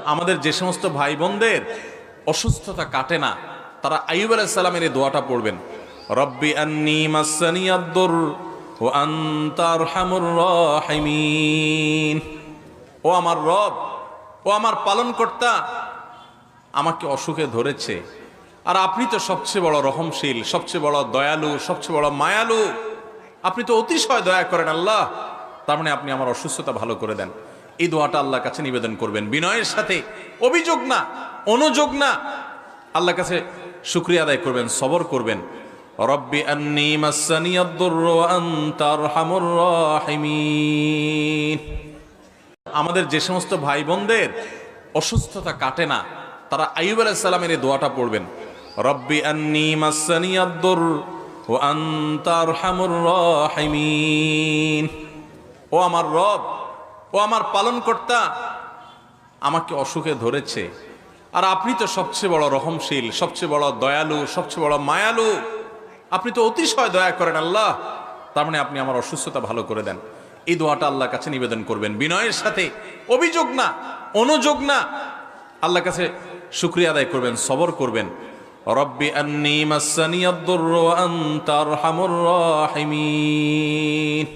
আমাদের যে সমস্ত ভাই বোনদের অসুস্থতা কাটে না, তারা আইয়ুব আলাইহিস সালামের এই দোয়াটা পড়বেন, রব্বি আন্নী মাসসানিয়াদ-দুর ওয়া আনতা আরহামুর রাহিমিন। ও আমার রব, ও আমার পালনকর্তা, আমাকে অসুখে ধরেছে, আর আপনি তো সবচেয়ে বড় রহমশীল, সবচেয়ে বড় দয়ালু, সবচেয়ে বড় মায়ালু, আপনি তো অতিশয় দয়া করেন আল্লাহ, তার মানে আপনি আমার অসুস্থতা ভালো করে দেন। এই দোয়াটা আল্লাহর কাছে নিবেদন করবেন বিনয়ের সাথে, অভিযোগ না, অনুযোগ না, আল্লাহর কাছে শুকরিয়া আদায় করবেন, সবর করবেন। রব্বি আন্নী মাসসানিয়াদ-দুর ওয়া আনতা আরহামুর রাহিমিন। আমাদের যে সমস্ত ভাই বোনদের অসুস্থতা কাটে না, তারা আইয়ুব আলাইহিস সালামের এই দোয়াটা পড়বেন, রব্বি আন্নী মাসসানিয়াদ-দুর ওয়া আনতা আরহামুর রাহিমিন। ও আমার রব, ও আমার পালনকর্তা, আমাকে অসুখে ধরেছে, আর আপনি তো সবচেয়ে বড় রহমশীল, সবচেয়ে বড় দয়ালু, সবচেয়ে বড় মায়ালু, আপনি তো অতিশয় দয়া করেন আল্লাহ, তার মানে আপনি আমার অসুস্থতা ভালো করে দেন। এই দোয়াটা আল্লাহর কাছে নিবেদন করবেন বিনয়ের সাথে, অভিযোগ না, অনুযোগ না, আল্লাহর কাছে শুকরিয়া আদায় করবেন, সবর করবেন। রব্বি আন্নী মাসসানিয়াদ-দুর ওয়া আনতা আরহামুর রাহিমিন।